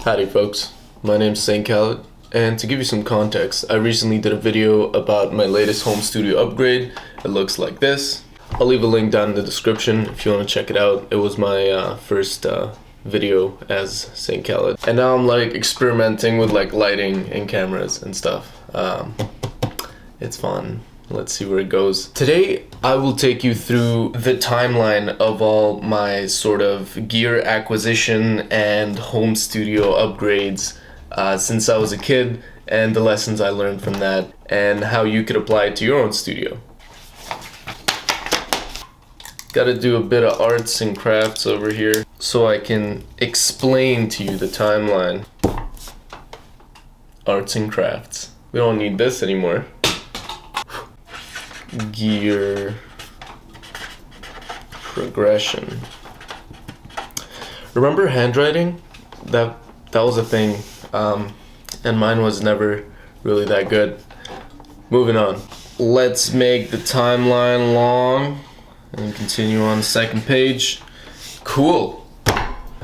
Howdy folks, my name's St. Khaled, and to give you some context, I recently did a video about my latest home studio upgrade. It looks like this. I'll leave a link down in the description if you want to check it out. It was my first video as St. Khaled. And now I'm like experimenting with like lighting and cameras and stuff. It's fun. Let's see where it goes. Today, I will take you through the timeline of all my sort of gear acquisition and home studio upgrades since I was a kid, and the lessons I learned from that, and how you could apply it to your own studio. Gotta do a bit of arts and crafts over here so I can explain to you the timeline. Arts and crafts. We don't need this anymore. Gear progression. Remember handwriting? That was a thing, and mine was never really that good. Moving on. Let's make the timeline long and continue on the second page. Cool.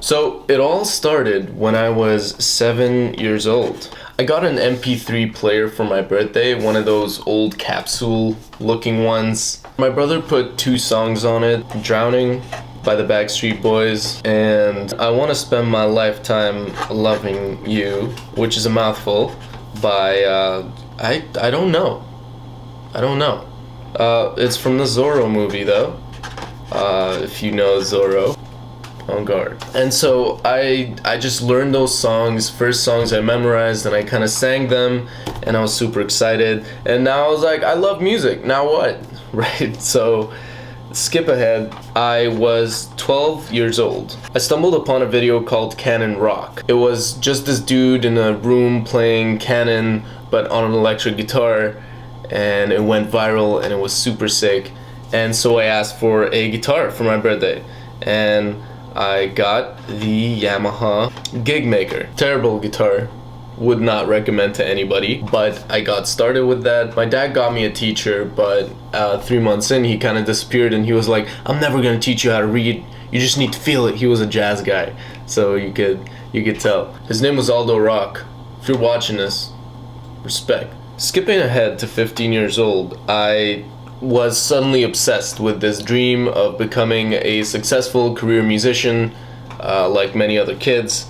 So it all started when I was 7 years old. I got an MP3 player for my birthday, one of those old capsule looking ones. My brother put 2 songs on it, Drowning by the Backstreet Boys and I Want to Spend My Lifetime Loving You, which is a mouthful, by, I don't know. It's from the Zorro movie though, if you know Zorro. On guard. And so I just learned those songs, first songs I memorized, and I kind of sang them, and I was super excited. And now I was like, I love music, now what? Right? So skip ahead. I was 12 years old. I stumbled upon a video called Canon Rock. It was just this dude in a room playing Canon, but on an electric guitar, and it went viral, and it was super sick. And so I asked for a guitar for my birthday, and I got the Yamaha Gigmaker. Terrible guitar, would not recommend to anybody, but I got started with that. My dad got me a teacher, but 3 months in he kind of disappeared, and he was like, I'm never gonna teach you how to read, you just need to feel it. He was a jazz guy, so you could tell. His name was Aldo Rock. If you're watching this, respect. Skipping ahead to 15 years old, I was suddenly obsessed with this dream of becoming a successful career musician, like many other kids,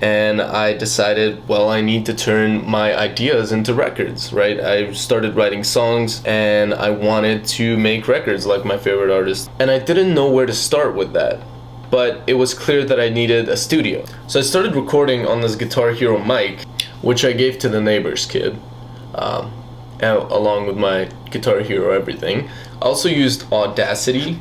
and I decided, well, I need to turn my ideas into records, right? I started writing songs, and I wanted to make records like my favorite artist, and I didn't know where to start with that, but it was clear that I needed a studio. So I started recording on this Guitar Hero mic, which I gave to the neighbor's kid, along with my Guitar Hero everything. I also used Audacity,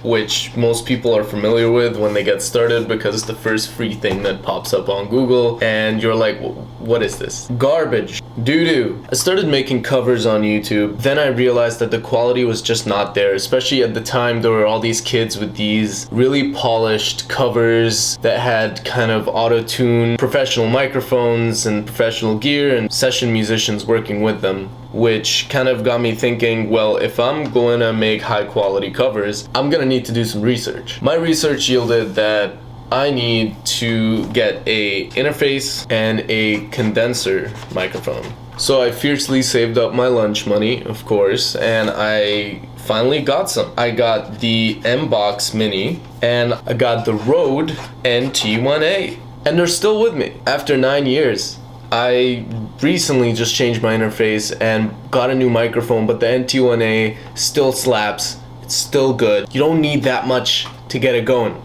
which most people are familiar with when they get started because it's the first free thing that pops up on Google, and you're like, what is this? Garbage. Doo-doo. I started making covers on YouTube. Then I realized that the quality was just not there, especially at the time there were all these kids with these really polished covers that had kind of auto-tune, professional microphones and professional gear, and session musicians working with them, which kind of got me thinking, well, if I'm going to make high quality covers, I'm gonna need to do some research. My research yielded that I need to get a interface and a condenser microphone. So I fiercely saved up my lunch money, of course, and I finally got some. I got the M-Box Mini, and I got the Rode NT1A, and they're still with me after 9 years. I recently just changed my interface and got a new microphone, but the NT1A still slaps. It's still good. You don't need that much to get it going.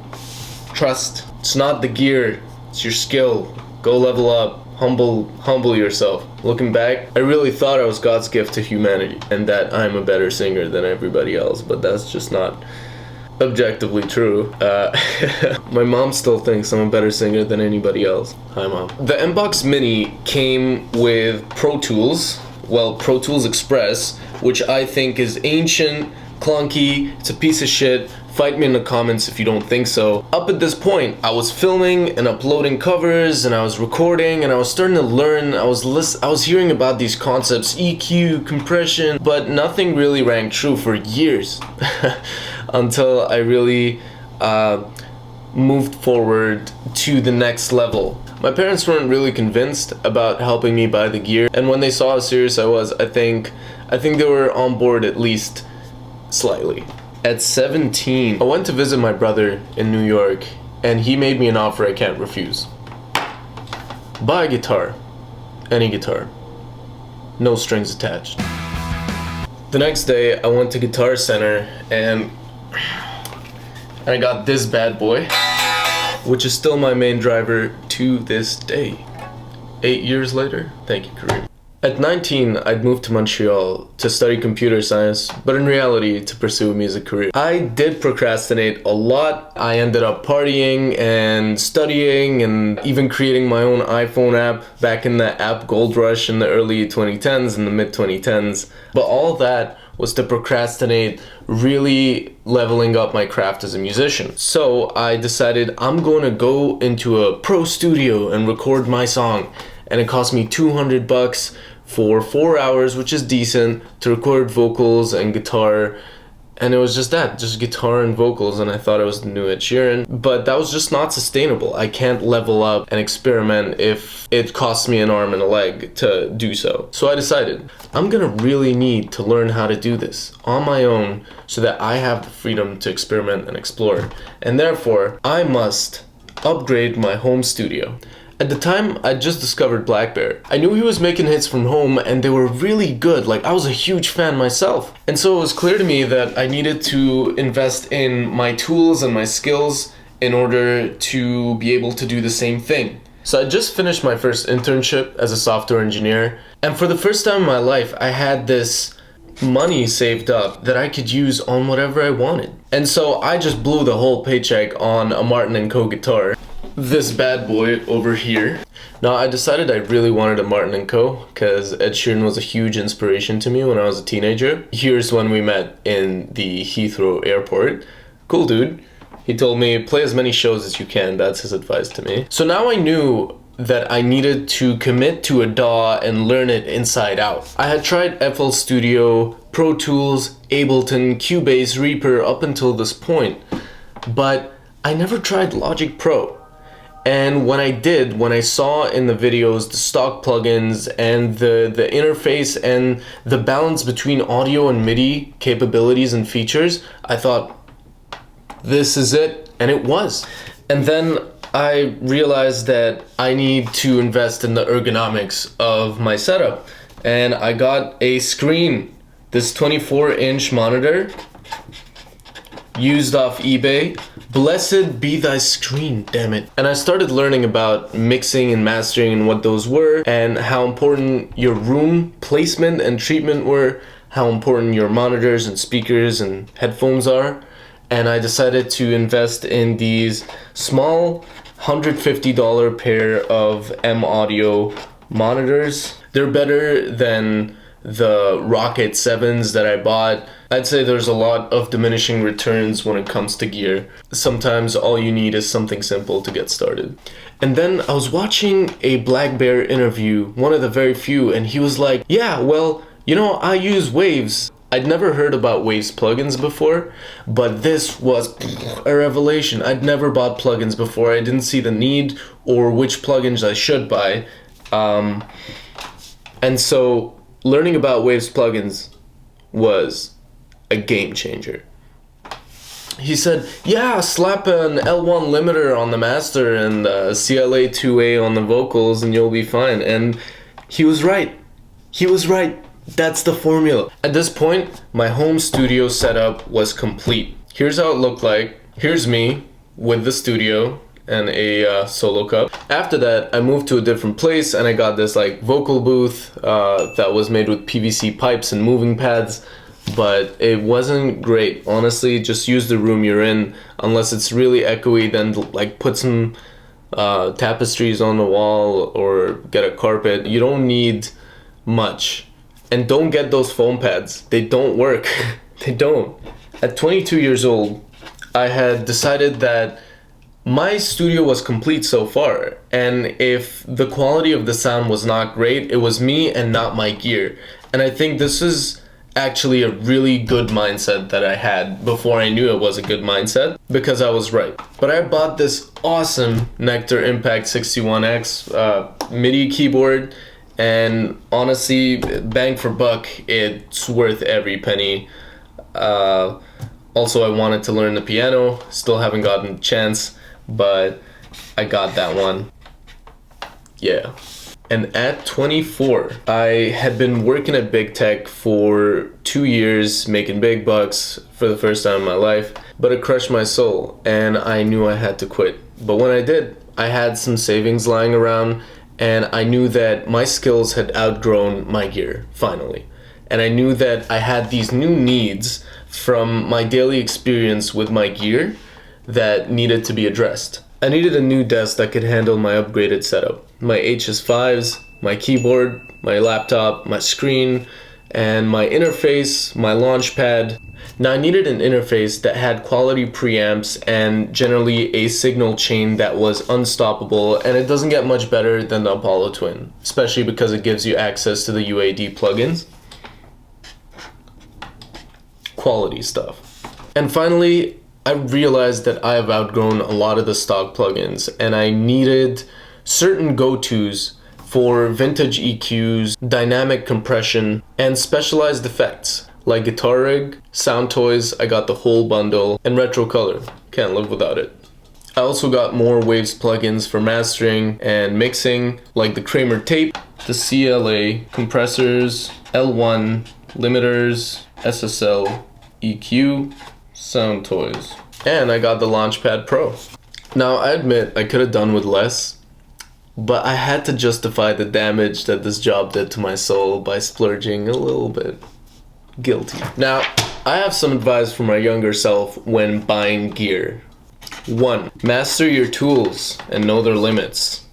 Trust. It's not the gear, it's your skill. Go level up. Humble yourself. Looking back, I really thought I was God's gift to humanity and that I'm a better singer than everybody else, but that's just not objectively true. My mom still thinks I'm a better singer than anybody else. Hi, Mom. The M-Box Mini came with Pro Tools, well, Pro Tools Express, which I think is ancient, clunky, it's a piece of shit. Fight me in the comments if you don't think so. Up at this point, I was filming and uploading covers, and I was recording, and I was starting to learn. I was hearing about these concepts, EQ, compression, but nothing really rang true for years until I really moved forward to the next level. My parents weren't really convinced about helping me buy the gear, and when they saw how serious I was, I think they were on board at least slightly. At 17, I went to visit my brother in New York, and he made me an offer I can't refuse. Buy a guitar. Any guitar. No strings attached. The next day, I went to Guitar Center and I got this bad boy, which is still my main driver to this day. 8 years later, thank you, Kareem. At 19, I'd moved to Montreal to study computer science, but in reality, to pursue a music career. I did procrastinate a lot. I ended up partying and studying and even creating my own iPhone app back in the app gold rush in the early 2010s and the mid 2010s. But all that was to procrastinate really leveling up my craft as a musician. So I decided I'm going to go into a pro studio and record my song. And it cost me $200 for 4 hours, which is decent, to record vocals and guitar. And it was just guitar and vocals, and I thought it was the new Ed Sheeran. But that was just not sustainable. I can't level up and experiment if it costs me an arm and a leg to do so. So I decided, I'm gonna really need to learn how to do this on my own so that I have the freedom to experiment and explore. And therefore, I must upgrade my home studio. At the time, I just discovered blackbear. I knew he was making hits from home and they were really good. Like, I was a huge fan myself. And so it was clear to me that I needed to invest in my tools and my skills in order to be able to do the same thing. So I just finished my first internship as a software engineer. And for the first time in my life, I had this money saved up that I could use on whatever I wanted. And so I just blew the whole paycheck on a Martin & Co guitar. This bad boy over here. Now, I decided I really wanted a Martin & Co because Ed Sheeran was a huge inspiration to me when I was a teenager. Here's when we met in the Heathrow airport. Cool dude. He told me, play as many shows as you can. That's his advice to me. So now I knew that I needed to commit to a DAW and learn it inside out. I had tried FL Studio, Pro Tools, Ableton, Cubase, Reaper up until this point, but I never tried Logic Pro. And when I saw in the videos the stock plugins and the interface and the balance between audio and MIDI capabilities and features, I thought, this is it, and it was. And then I realized that I need to invest in the ergonomics of my setup. And I got a screen, this 24-inch monitor, used off eBay. Blessed be thy screen, damn it. And I started learning about mixing and mastering and what those were, and how important your room placement and treatment were, how important your monitors and speakers and headphones are. And I decided to invest in these small $150 pair of M-Audio monitors. They're better than the Rocket 7s that I bought. I'd say there's a lot of diminishing returns when it comes to gear. Sometimes all you need is something simple to get started. And then I was watching a blackbear interview, one of the very few, and he was like, yeah, well, you know, I use Waves. I'd never heard about Waves plugins before, but this was a revelation. I'd never bought plugins before. I didn't see the need or which plugins I should buy. And so learning about Waves plugins was a game changer. He said, yeah, slap an L1 limiter on the master and CLA 2A on the vocals and you'll be fine. And he was right. He was right. That's the formula. At this point, my home studio setup was complete. Here's how it looked like. Here's me with the studio and a solo cup. After that, I moved to a different place and I got this like vocal booth that was made with PVC pipes and moving pads, but it wasn't great. Honestly, just use the room you're in. Unless it's really echoey, then like put some tapestries on the wall or get a carpet. You don't need much. And don't get those foam pads. They don't work. They don't. At 22 years old, I had decided that my studio was complete so far, and if the quality of the sound was not great, it was me and not my gear. And I think this is actually a really good mindset that I had before I knew it was a good mindset, because I was right. But I bought this awesome Nectar Impact 61X MIDI keyboard, and honestly, bang for buck, it's worth every penny. Also, I wanted to learn the piano, still haven't gotten a chance, but I got that one. Yeah. And at 24, I had been working at Big Tech for 2 years, making big bucks for the first time in my life, but it crushed my soul, and I knew I had to quit. But when I did, I had some savings lying around, and I knew that my skills had outgrown my gear, finally. And I knew that I had these new needs from my daily experience with my gear that needed to be addressed. I needed a new desk that could handle my upgraded setup. My HS5s, my keyboard, my laptop, my screen, and my interface, my launch pad. Now I needed an interface that had quality preamps and generally a signal chain that was unstoppable, and it doesn't get much better than the Apollo Twin, especially because it gives you access to the UAD plugins. Quality stuff. And finally, I realized that I have outgrown a lot of the stock plugins, and I needed certain go-tos for vintage EQs, dynamic compression, and specialized effects like Guitar Rig, Soundtoys. I got the whole bundle, and Retro Color. Can't live without it. I also got more Waves plugins for mastering and mixing, like the Kramer tape, the CLA, compressors, L1, limiters, SSL, EQ, Soundtoys. And I got the Launchpad Pro. Now, I admit I could have done with less, but I had to justify the damage that this job did to my soul by splurging a little bit. Guilty. Now, I have some advice for my younger self when buying gear. 1. Master your tools and know their limits.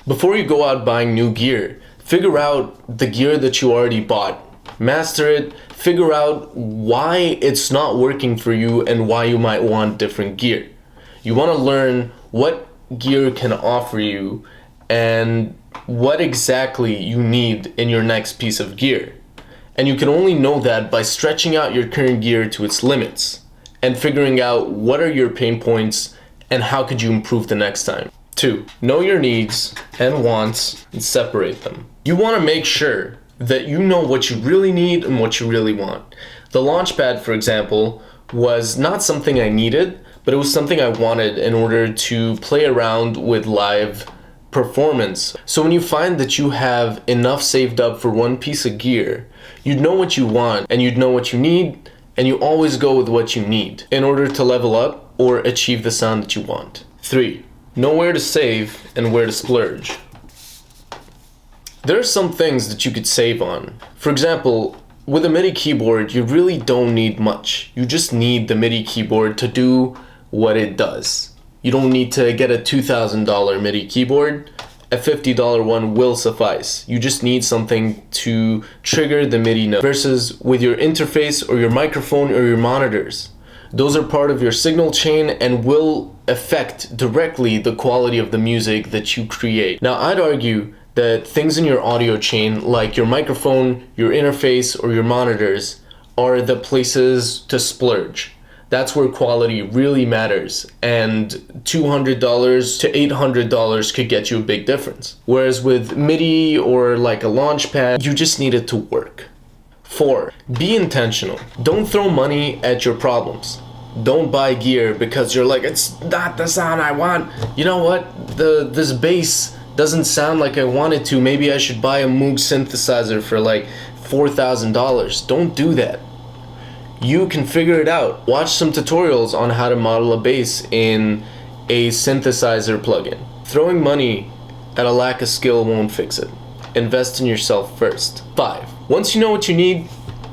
Before you go out buying new gear, figure out the gear that you already bought. Master it, figure out why it's not working for you and why you might want different gear. You want to learn what gear can offer you and what exactly you need in your next piece of gear. And you can only know that by stretching out your current gear to its limits and figuring out what are your pain points and how could you improve the next time. 2. Know your needs and wants and separate them. You want to make sure that you know what you really need and what you really want. The Launchpad, for example, was not something I needed, but it was something I wanted in order to play around with live performance. So when you find that you have enough saved up for one piece of gear, you'd know what you want and you'd know what you need, and you always go with what you need in order to level up or achieve the sound that you want. 3. Know where to save and where to splurge. There are some things that you could save on. For example, with a MIDI keyboard, you really don't need much. You just need the MIDI keyboard to do what it does. You don't need to get a $2,000 MIDI keyboard. A $50 one will suffice. You just need something to trigger the MIDI note. Versus with your interface or your microphone or your monitors. Those are part of your signal chain and will affect directly the quality of the music that you create. Now, I'd argue that things in your audio chain, like your microphone, your interface, or your monitors, are the places to splurge. That's where quality really matters, and $200 to $800 could get you a big difference. Whereas with MIDI or like a Launchpad, you just need it to work. 4. Be intentional. Don't throw money at your problems. Don't buy gear because you're like, it's not the sound I want. You know what? This bass doesn't sound like I want it to. Maybe I should buy a Moog synthesizer for like $4,000. Don't do that. You can figure it out. Watch some tutorials on how to model a bass in a synthesizer plugin. Throwing money at a lack of skill won't fix it. Invest in yourself first. 5. Once you know what you need,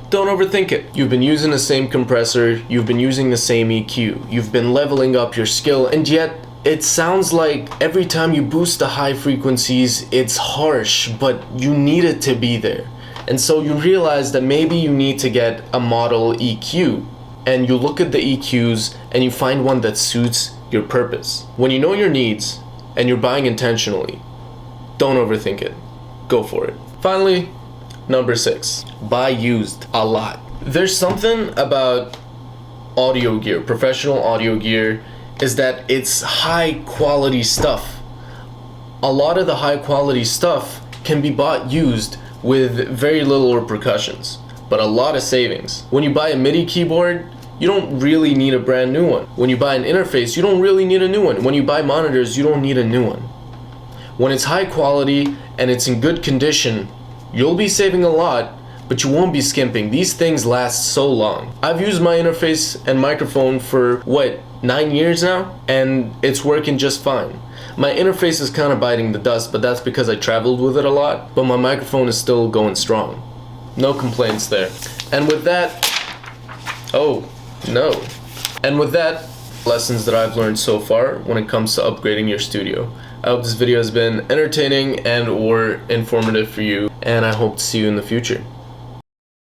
don't overthink it. You've been using the same compressor, you've been using the same EQ, you've been leveling up your skill, and yet it sounds like every time you boost the high frequencies, it's harsh, but you need it to be there. And so you realize that maybe you need to get a model EQ, and you look at the EQs and you find one that suits your purpose. When you know your needs and you're buying intentionally, don't overthink it. Go for it. Finally, Number 6, buy used a lot. There's something about audio gear, professional audio gear, is that it's high quality stuff. A lot of the high quality stuff can be bought used with very little repercussions, but a lot of savings. When you buy a MIDI keyboard, you don't really need a brand new one. When you buy an interface, you don't really need a new one. When you buy monitors, you don't need a new one. When it's high quality and it's in good condition, you'll be saving a lot, but you won't be skimping. These things last so long. I've used my interface and microphone for 9 years now, and it's working just fine. My interface is kind of biting the dust, but that's because I traveled with it a lot, but my microphone is still going strong. No complaints there. And with that, lessons that I've learned so far when it comes to upgrading your studio. I hope this video has been entertaining and or informative for you, and I hope to see you in the future.